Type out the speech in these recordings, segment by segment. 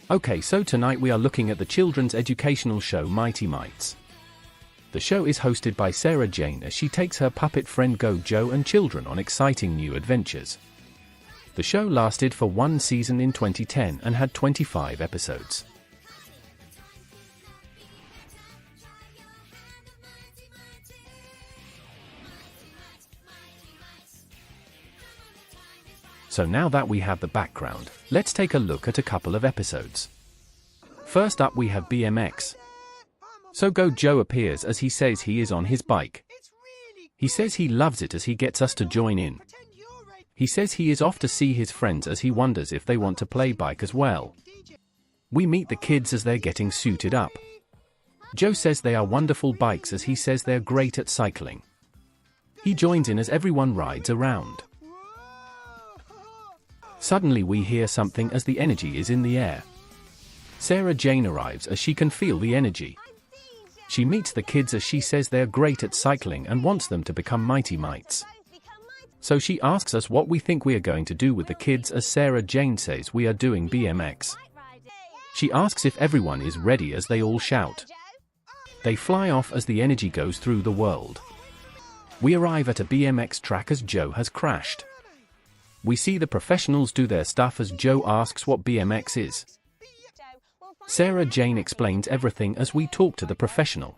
Okay, so tonight we are looking at the children's educational show Mighty Mites. The show is hosted by Sarah Jane as she takes her puppet friend Go Joe and children on exciting new adventures. The show lasted for one season in 2010 and had 25 episodes. So now that we have the background, let's take a look at a couple of episodes. First up we have BMX. So Go Joe appears as he says he is on his bike. He says he loves it as he gets us to join in. He says he is off to see his friends as he wonders if they want to play bike as well. We meet the kids as they're getting suited up. Joe says they are wonderful bikes as he says they're great at cycling. He joins in as everyone rides around. Suddenly we hear something as the energy is in the air. Sarah Jane arrives as she can feel the energy. She meets the kids as she says they're great at cycling and wants them to become Mighty Mites. So she asks us what we think we are going to do with the kids as Sarah Jane says we are doing BMX. She asks if everyone is ready as they all shout. They fly off as the energy goes through the world. We arrive at a BMX track as Joe has crashed. We see the professionals do their stuff as Joe asks what BMX is. Sarah Jane explains everything as we talk to the professional.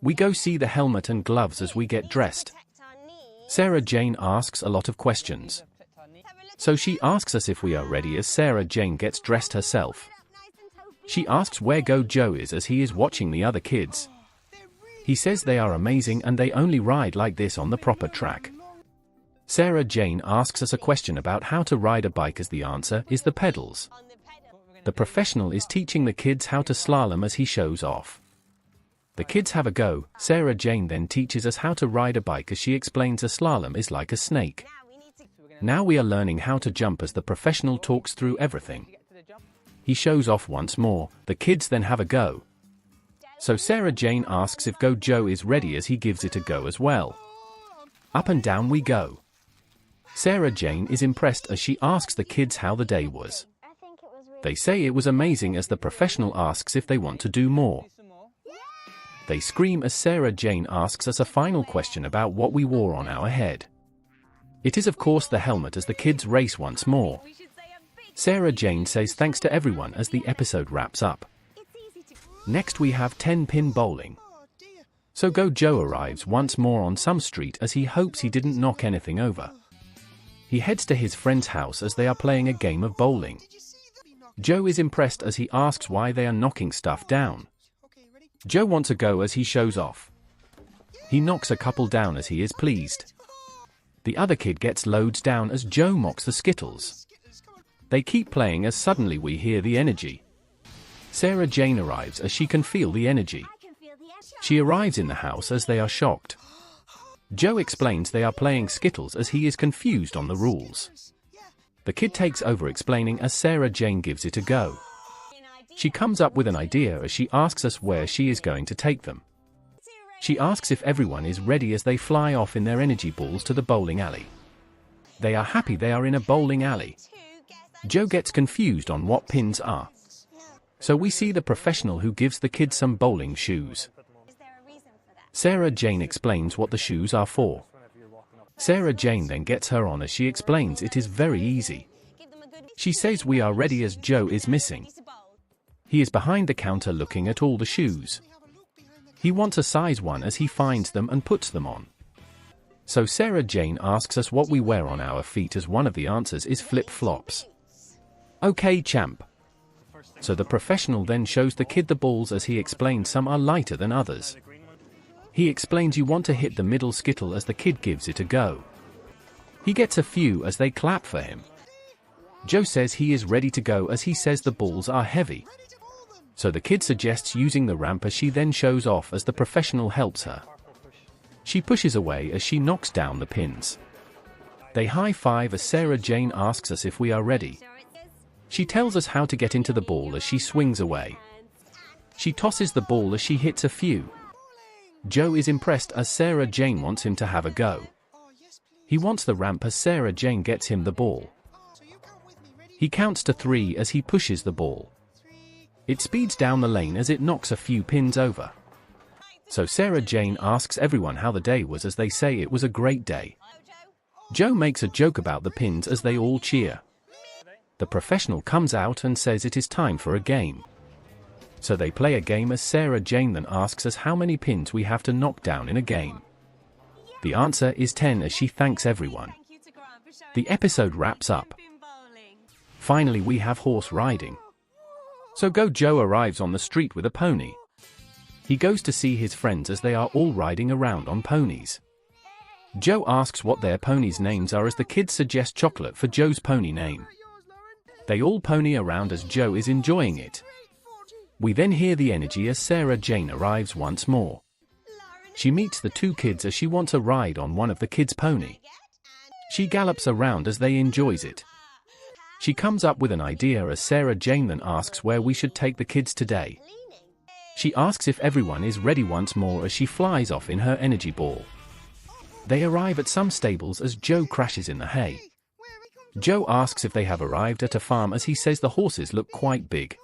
We go see the helmet and gloves as we get dressed. Sarah Jane asks a lot of questions. So she asks us if we are ready as Sarah Jane gets dressed herself. She asks where Go Joe is as he is watching the other kids. He says they are amazing and they only ride like this on the proper track. Sarah Jane asks us a question about how to ride a bike as the answer is the pedals. The professional is teaching the kids how to slalom as he shows off. The kids have a go. Sarah Jane then teaches us how to ride a bike as she explains a slalom is like a snake. Now we are learning how to jump as the professional talks through everything. He shows off once more. The kids then have a go. So Sarah Jane asks if Go Joe is ready as he gives it a go as well. Up and down we go. Sarah Jane is impressed as she asks the kids how the day was. They say it was amazing as the professional asks if they want to do more. They scream as Sarah Jane asks us a final question about what we wore on our head. It is of course the helmet as the kids race once more. Sarah Jane says thanks to everyone as the episode wraps up. Next we have 10-pin bowling. So Go Joe arrives once more on some street as he hopes he didn't knock anything over. He heads to his friend's house as they are playing a game of bowling. Joe is impressed as he asks why they are knocking stuff down. Joe wants a go as he shows off. He knocks a couple down as he is pleased. The other kid gets loads down as Joe mocks the Skittles. They keep playing as suddenly we hear the energy. Sarah Jane arrives as she can feel the energy. She arrives in the house as they are shocked. Joe explains they are playing Skittles as he is confused on the rules. The kid takes over explaining as Sarah Jane gives it a go. She comes up with an idea as she asks us where she is going to take them. She asks if everyone is ready as they fly off in their energy balls to the bowling alley. They are happy they are in a bowling alley. Joe gets confused on what pins are. So we see the professional who gives the kids some bowling shoes. Sarah Jane explains what the shoes are for. Sarah Jane then gets her on as she explains it is very easy. She says we are ready as Joe is missing. He is behind the counter looking at all the shoes. He wants a size 1 as he finds them and puts them on. So Sarah Jane asks us what we wear on our feet as one of the answers is flip-flops. Okay champ. So the professional then shows the kid the balls as he explains some are lighter than others. He explains you want to hit the middle skittle as the kid gives it a go. He gets a few as they clap for him. Joe says he is ready to go as he says the balls are heavy. So the kid suggests using the ramp as she then shows off as the professional helps her. She pushes away as she knocks down the pins. They high-five as Sarah Jane asks us if we are ready. She tells us how to get into the ball as she swings away. She tosses the ball as she hits a few. Joe is impressed as Sarah Jane wants him to have a go. He wants the ramp as Sarah Jane gets him the ball. He counts to 3 as he pushes the ball. It speeds down the lane as it knocks a few pins over. So Sarah Jane asks everyone how the day was as they say it was a great day. Joe makes a joke about the pins as they all cheer. The professional comes out and says it is time for a game. So they play a game as Sarah Jane then asks us how many pins we have to knock down in a game. The answer is 10 as she thanks everyone. The episode wraps up. Finally we have horse riding. So Joe arrives on the street with a pony. He goes to see his friends as they are all riding around on ponies. Joe asks what their ponies' names are as the kids suggest chocolate for Joe's pony name. They all pony around as Joe is enjoying it. We then hear the energy as Sarah Jane arrives once more. She meets the two kids as she wants a ride on one of the kids' pony. She gallops around as they enjoys it. She comes up with an idea as Sarah Jane then asks where we should take the kids today. She asks if everyone is ready once more as she flies off in her energy ball. They arrive at some stables as Joe crashes in the hay. Joe asks if they have arrived at a farm as he says the horses look quite big.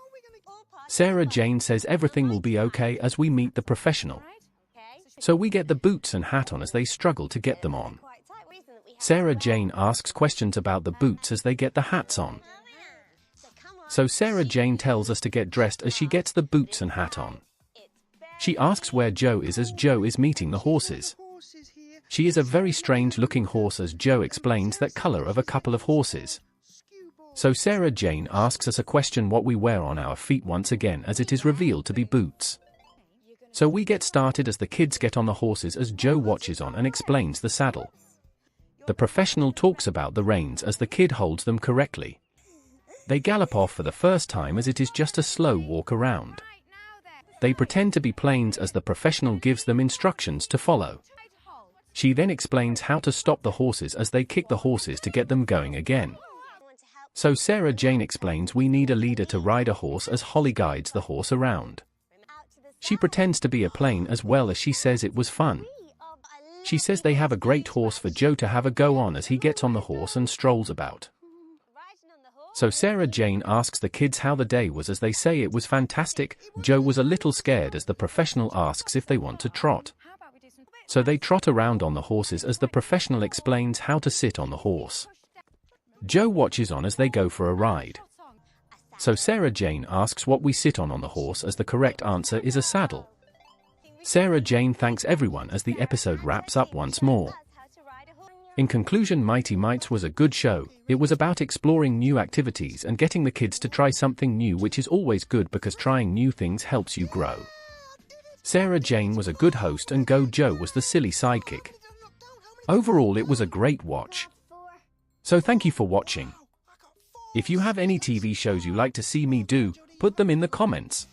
Sarah Jane says everything will be okay as we meet the professional. So we get the boots and hat on as they struggle to get them on. Sarah Jane asks questions about the boots as they get the hats on. So Sarah Jane tells us to get dressed as she gets the boots and hat on. She asks where Joe is as Joe is meeting the horses. She is a very strange looking horse as Joe explains that color of a couple of horses. So Sarah Jane asks us a question what we wear on our feet once again as it is revealed to be boots. So we get started as the kids get on the horses as Joe watches on and explains the saddle. The professional talks about the reins as the kid holds them correctly. They gallop off for the first time as it is just a slow walk around. They pretend to be planes as the professional gives them instructions to follow. She then explains how to stop the horses as they kick the horses to get them going again. So Sarah Jane explains we need a leader to ride a horse as Holly guides the horse around. She pretends to be a plane as well as she says it was fun. She says they have a great horse for Joe to have a go on as he gets on the horse and strolls about. So Sarah Jane asks the kids how the day was as they say it was fantastic. Joe was a little scared as the professional asks if they want to trot. So they trot around on the horses as the professional explains how to sit on the horse. Joe watches on as they go for a ride. So Sarah Jane asks what we sit on the horse as the correct answer is a saddle. Sarah Jane thanks everyone as the episode wraps up once more. In conclusion, Mighty Mites was a good show. It was about exploring new activities and getting the kids to try something new, which is always good because trying new things helps you grow. Sarah Jane was a good host and Joe was the silly sidekick. Overall, it was a great watch. So thank you for watching. If you have any TV shows you like to see me do, put them in the comments.